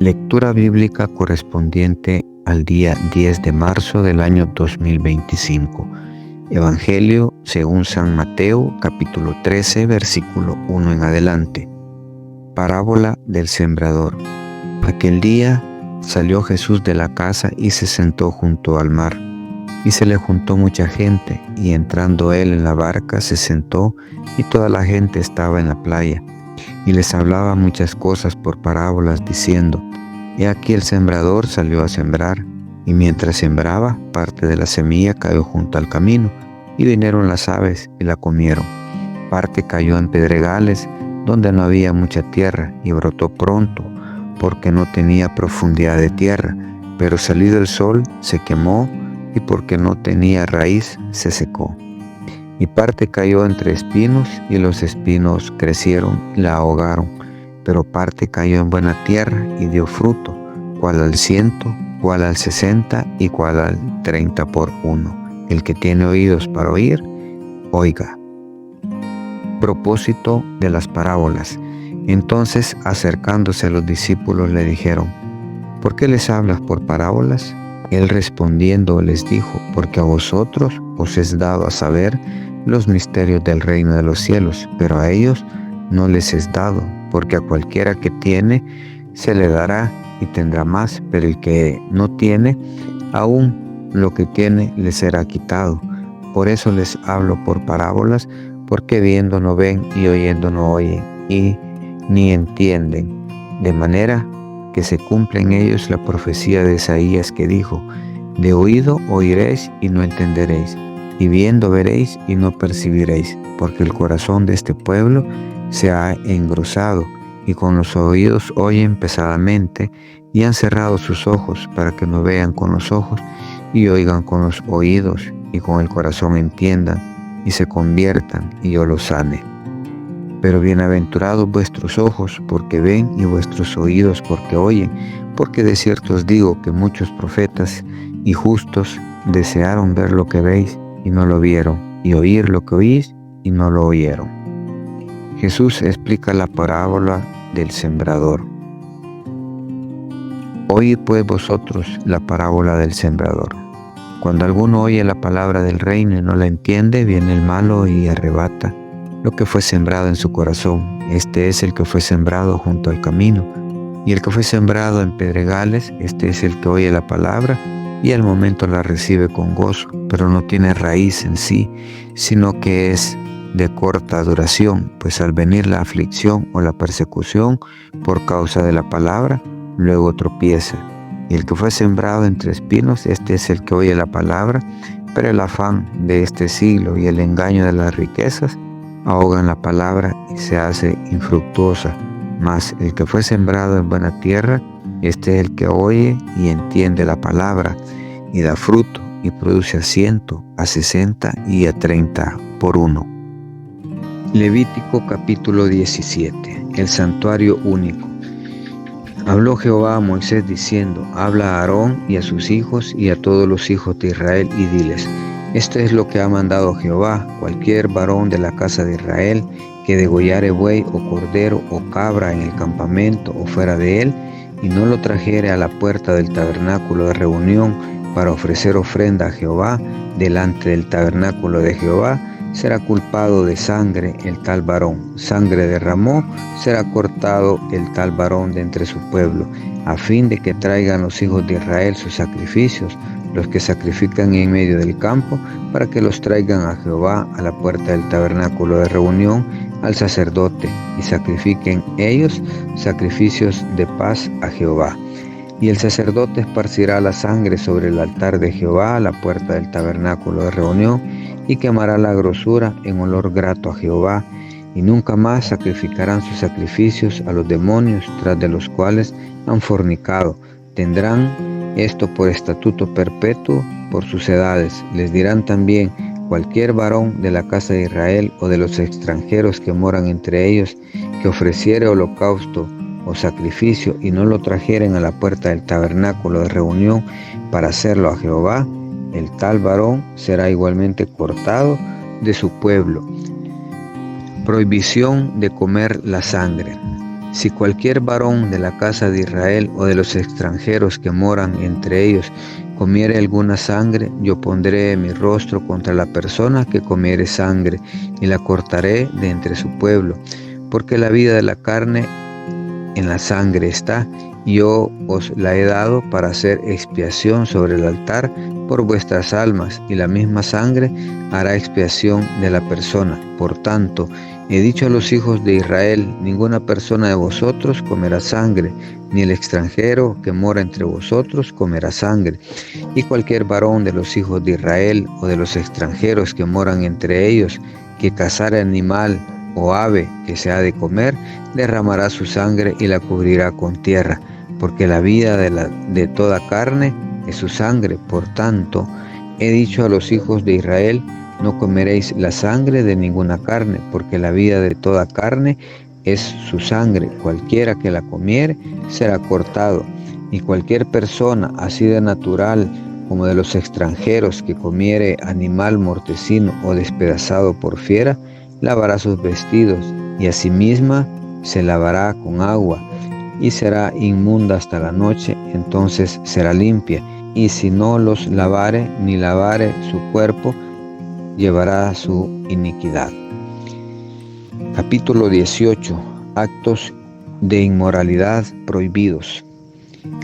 Lectura bíblica correspondiente al día 10 de marzo del año 2025. Evangelio según San Mateo, capítulo 13, versículo 1 en adelante. Parábola del sembrador. Aquel día salió Jesús de la casa y se sentó junto al mar. Y se le juntó mucha gente, y entrando él en la barca se sentó, y toda la gente estaba en la playa. Y les hablaba muchas cosas por parábolas, diciendo: He aquí el sembrador salió a sembrar, y mientras sembraba, parte de la semilla cayó junto al camino, y vinieron las aves y la comieron. Parte cayó en pedregales, donde no había mucha tierra, y brotó pronto, porque no tenía profundidad de tierra, pero salido el sol se quemó, y porque no tenía raíz se secó. Y parte cayó entre espinos, y los espinos crecieron y la ahogaron. Pero parte cayó en buena tierra y dio fruto, cuál al 100, cuál al 60 y cuál al 30 por uno. El que tiene oídos para oír, oiga. Propósito de las parábolas. Entonces, acercándose a los discípulos, le dijeron: ¿Por qué les hablas por parábolas? Él respondiendo les dijo: Porque a vosotros os es dado a saber los misterios del reino de los cielos, pero a ellos no les es dado, porque a cualquiera que tiene se le dará y tendrá más, pero el que no tiene, aún lo que tiene le será quitado. Por eso les hablo por parábolas, porque viendo no ven y oyendo no oyen, y ni entienden, de manera que se cumple en ellos la profecía de Isaías que dijo: De oído oiréis y no entenderéis, y viendo veréis y no percibiréis, porque el corazón de este pueblo se ha engrosado, y con los oídos oyen pesadamente, y han cerrado sus ojos para que no vean con los ojos, y oigan con los oídos, y con el corazón entiendan, y se conviertan, y yo los sane. Pero bienaventurados vuestros ojos porque ven, y vuestros oídos porque oyen, porque de cierto os digo que muchos profetas y justos desearon ver lo que veis y no lo vieron, y oír lo que oís y no lo oyeron. Jesús explica la parábola del sembrador. Oíd pues vosotros la parábola del sembrador. Cuando alguno oye la palabra del reino y no la entiende, viene el malo y arrebata lo que fue sembrado en su corazón. Este es el que fue sembrado junto al camino. Y el que fue sembrado en pedregales, este es el que oye la palabra y al momento la recibe con gozo, pero no tiene raíz en sí, sino que es de corta duración, pues al venir la aflicción o la persecución por causa de la palabra, luego tropieza. Y el que fue sembrado entre espinos, este es el que oye la palabra, pero el afán de este siglo y el engaño de las riquezas ahogan la palabra y se hace infructuosa. Mas el que fue sembrado en buena tierra, este es el que oye y entiende la palabra, y da fruto, y produce a 100, a 60 y a 30 por uno. Levítico capítulo 17. El santuario único. Habló Jehová a Moisés diciendo: Habla a Aarón y a sus hijos y a todos los hijos de Israel, y diles: Esto es lo que ha mandado Jehová: cualquier varón de la casa de Israel que degollare buey o cordero o cabra en el campamento o fuera de él, y no lo trajere a la puerta del tabernáculo de reunión para ofrecer ofrenda a Jehová delante del tabernáculo de Jehová, será culpado de sangre el tal varón. Sangre derramó, será cortado el tal varón de entre su pueblo, a fin de que traigan los hijos de Israel sus sacrificios, los que sacrifican en medio del campo, para que los traigan a Jehová a la puerta del tabernáculo de reunión al sacerdote, y sacrifiquen ellos sacrificios de paz a Jehová. Y el sacerdote esparcirá la sangre sobre el altar de Jehová a la puerta del tabernáculo de reunión, y quemará la grosura en olor grato a Jehová, y nunca más sacrificarán sus sacrificios a los demonios tras de los cuales han fornicado. Tendrán esto por estatuto perpetuo por sus edades. Les dirán también: cualquier varón de la casa de Israel o de los extranjeros que moran entre ellos, que ofreciere holocausto o sacrificio y no lo trajeren a la puerta del tabernáculo de reunión para hacerlo a Jehová, el tal varón será igualmente cortado de su pueblo. Prohibición de comer la sangre. Si cualquier varón de la casa de Israel o de los extranjeros que moran entre ellos comiere alguna sangre, yo pondré mi rostro contra la persona que comiere sangre y la cortaré de entre su pueblo, porque la vida de la carne en la sangre está, y yo os la he dado para hacer expiación sobre el altar por vuestras almas, y la misma sangre hará expiación de la persona. Por tanto, he dicho a los hijos de Israel: ninguna persona de vosotros comerá sangre, ni el extranjero que mora entre vosotros comerá sangre. Y cualquier varón de los hijos de Israel o de los extranjeros que moran entre ellos, que cazare animal o ave que se ha de comer, derramará su sangre y la cubrirá con tierra, porque la vida de toda carne es su sangre. Por tanto, he dicho a los hijos de Israel: no comeréis la sangre de ninguna carne, porque la vida de toda carne es su sangre. Cualquiera que la comiere será cortado, y cualquier persona, así de natural como de los extranjeros, que comiere animal mortecino o despedazado por fiera, lavará sus vestidos, y a sí misma se lavará con agua, y será inmunda hasta la noche, entonces será limpia. Y si no los lavare ni lavare su cuerpo, llevará su iniquidad. Capítulo 18. Actos de inmoralidad prohibidos.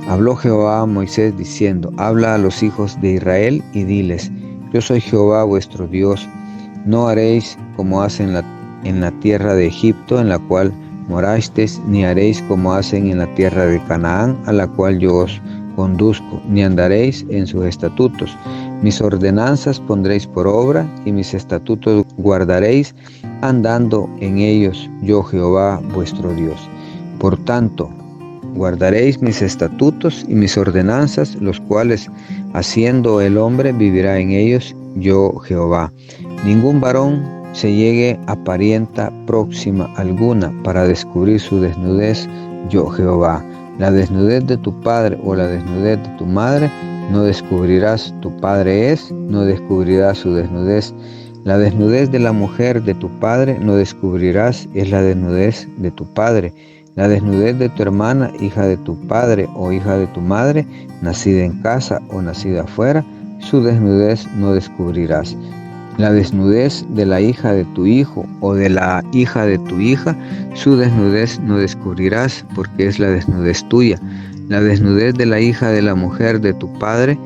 Habló Jehová a Moisés diciendo: habla a los hijos de Israel y diles: yo soy Jehová vuestro Dios. No haréis como hacen en la tierra de Egipto, en la cual morasteis, ni haréis como hacen en la tierra de Canaán, a la cual yo os conduzco, ni andaréis en sus estatutos. Mis ordenanzas pondréis por obra, y mis estatutos guardaréis, andando en ellos, yo Jehová vuestro Dios. Por tanto, guardaréis mis estatutos y mis ordenanzas, los cuales haciendo el hombre vivirá en ellos, yo Jehová. Ningún varón se llegue a parienta próxima alguna para descubrir su desnudez, yo Jehová. La desnudez de tu padre o la desnudez de tu madre no descubrirás. Tu padre no descubrirás su desnudez. La desnudez de la mujer de tu padre no descubrirás, es la desnudez de tu padre. La desnudez de tu hermana, hija de tu padre o hija de tu madre, nacida en casa o nacida afuera, su desnudez no descubrirás. La desnudez de la hija de tu hijo o de la hija de tu hija, su desnudez no descubrirás, porque es la desnudez tuya. La desnudez de la hija de la mujer de tu padre,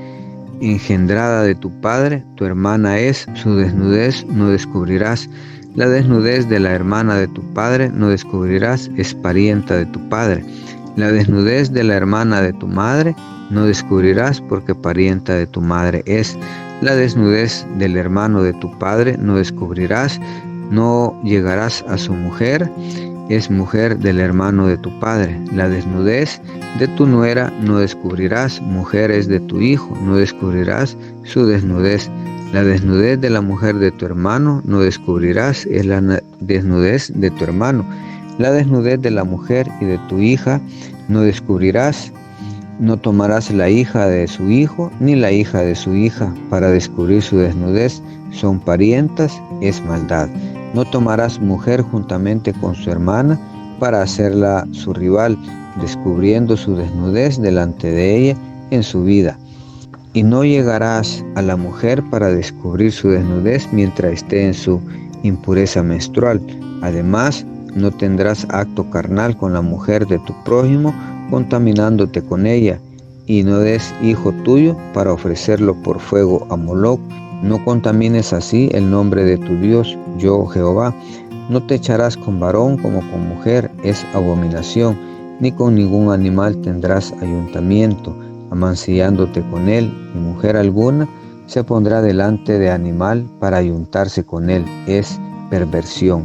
engendrada de tu padre, tu hermana es, su desnudez no descubrirás. La desnudez de la hermana de tu padre no descubrirás, es parienta de tu padre. La desnudez de la hermana de tu madre no descubrirás, porque parienta de tu madre es. La desnudez del hermano de tu padre no descubrirás, no llegarás a su mujer, es mujer del hermano de tu padre. La desnudez de tu nuera no descubrirás, mujer es de tu hijo, no descubrirás su desnudez. La desnudez de la mujer de tu hermano no descubrirás, es la desnudez de tu hermano. La desnudez de la mujer y de tu hija no descubrirás. No tomarás la hija de su hijo ni la hija de su hija para descubrir su desnudez, son parientas, es maldad. No tomarás mujer juntamente con su hermana para hacerla su rival, descubriendo su desnudez delante de ella en su vida. Y no llegarás a la mujer para descubrir su desnudez mientras esté en su impureza menstrual. Además, no tendrás acto carnal con la mujer de tu prójimo, contaminándote con ella, y no des hijo tuyo para ofrecerlo por fuego a Moloc. No contamines así el nombre de tu Dios, yo Jehová. No te echarás con varón como con mujer, es abominación, ni con ningún animal tendrás ayuntamiento, amancillándote con él, y mujer alguna se pondrá delante de animal para ayuntarse con él, es perversión.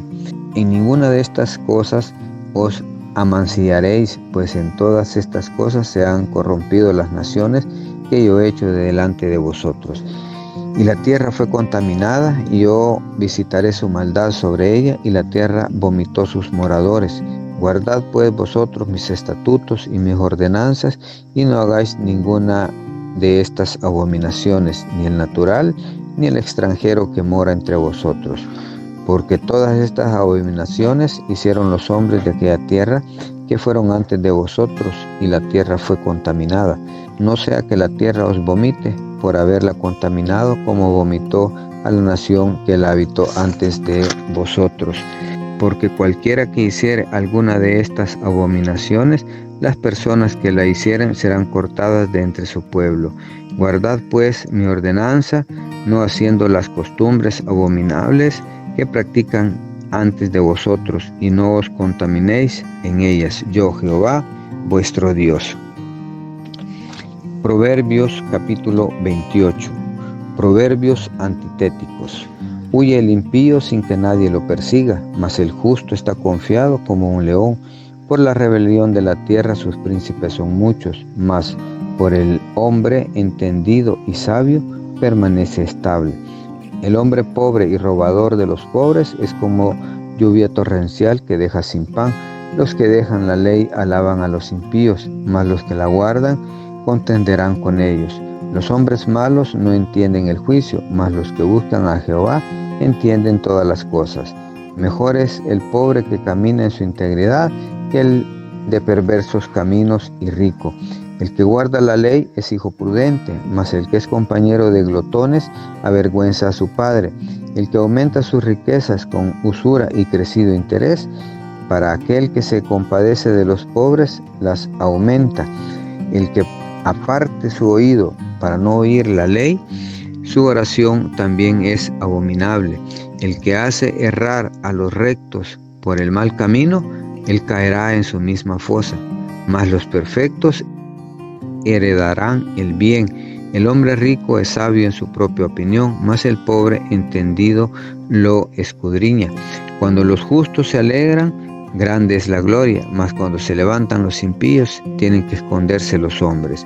En ninguna de estas cosas os amancillaréis, pues en todas estas cosas se han corrompido las naciones que yo he hecho delante de vosotros. Y la tierra fue contaminada, y yo visitaré su maldad sobre ella, y la tierra vomitó sus moradores. Guardad pues vosotros mis estatutos y mis ordenanzas, y no hagáis ninguna de estas abominaciones, ni el natural, ni el extranjero que mora entre vosotros. Porque todas estas abominaciones hicieron los hombres de aquella tierra, que fueron antes de vosotros, y la tierra fue contaminada. No sea que la tierra os vomite por haberla contaminado, como vomitó a la nación que la habitó antes de vosotros. Porque cualquiera que hiciere alguna de estas abominaciones, las personas que la hicieren serán cortadas de entre su pueblo. Guardad pues mi ordenanza, no haciendo las costumbres abominables que practican antes de vosotros, y no os contaminéis en ellas. Yo, Jehová, vuestro Dios. Proverbios capítulo 28. Proverbios antitéticos. Huye el impío sin que nadie lo persiga, mas el justo está confiado como un león. Por la rebelión de la tierra sus príncipes son muchos, mas por el hombre entendido y sabio permanece estable. El hombre pobre y robador de los pobres es como lluvia torrencial que deja sin pan. Los que dejan la ley alaban a los impíos, mas los que la guardan contenderán con ellos. Los hombres malos no entienden el juicio, mas los que buscan a Jehová entienden todas las cosas. Mejor es el pobre que camina en su integridad que el de perversos caminos y rico. El que guarda la ley es hijo prudente, mas el que es compañero de glotones avergüenza a su padre. El que aumenta sus riquezas con usura y crecido interés, para aquel que se compadece de los pobres, las aumenta. El que aparte su oído para no oír la ley, su oración también es abominable. El que hace errar a los rectos por el mal camino, él caerá en su misma fosa. Mas los perfectos heredarán el bien. El hombre rico es sabio en su propia opinión, mas el pobre entendido lo escudriña. Cuando los justos se alegran, grande es la gloria, mas cuando se levantan los impíos, tienen que esconderse los hombres.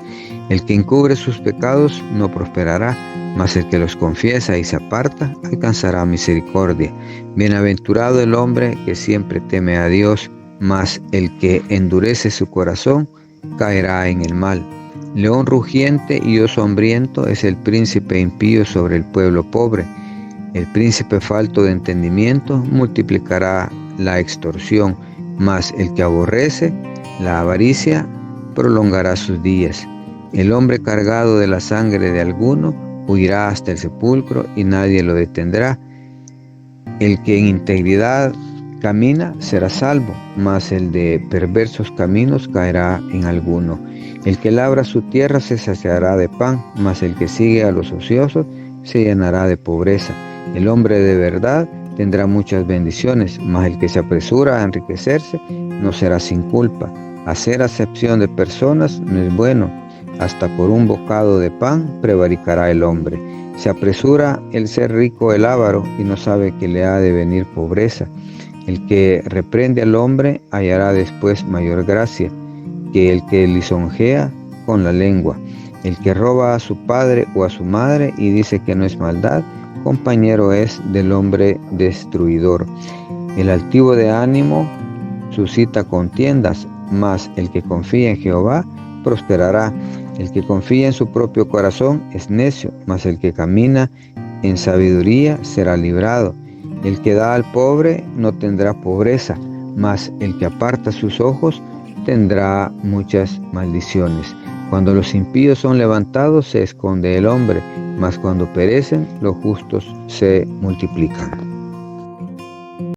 El que encubre sus pecados no prosperará, mas el que los confiesa y se aparta alcanzará misericordia. Bienaventurado el hombre que siempre teme a Dios, mas el que endurece su corazón caerá en el mal. León rugiente y oso hambriento es el príncipe impío sobre el pueblo pobre. El príncipe falto de entendimiento multiplicará la extorsión, mas el que aborrece la avaricia prolongará sus días. El hombre cargado de la sangre de alguno huirá hasta el sepulcro y nadie lo detendrá. El que en integridad camina será salvo, mas el de perversos caminos caerá en alguno. El que labra su tierra se saciará de pan, mas el que sigue a los ociosos se llenará de pobreza. El hombre de verdad tendrá muchas bendiciones, mas el que se apresura a enriquecerse no será sin culpa. Hacer acepción de personas no es bueno, hasta por un bocado de pan prevaricará el hombre. Se apresura el ser rico el avaro y no sabe que le ha de venir pobreza. El que reprende al hombre hallará después mayor gracia que el que lisonjea con la lengua. El que roba a su padre o a su madre y dice que no es maldad, compañero es del hombre destruidor. El altivo de ánimo suscita contiendas, mas el que confía en Jehová prosperará. El que confía en su propio corazón es necio, mas el que camina en sabiduría será librado. El que da al pobre no tendrá pobreza, mas el que aparta sus ojos tendrá muchas maldiciones. Cuando los impíos son levantados se esconde el hombre, mas cuando perecen los justos se multiplican.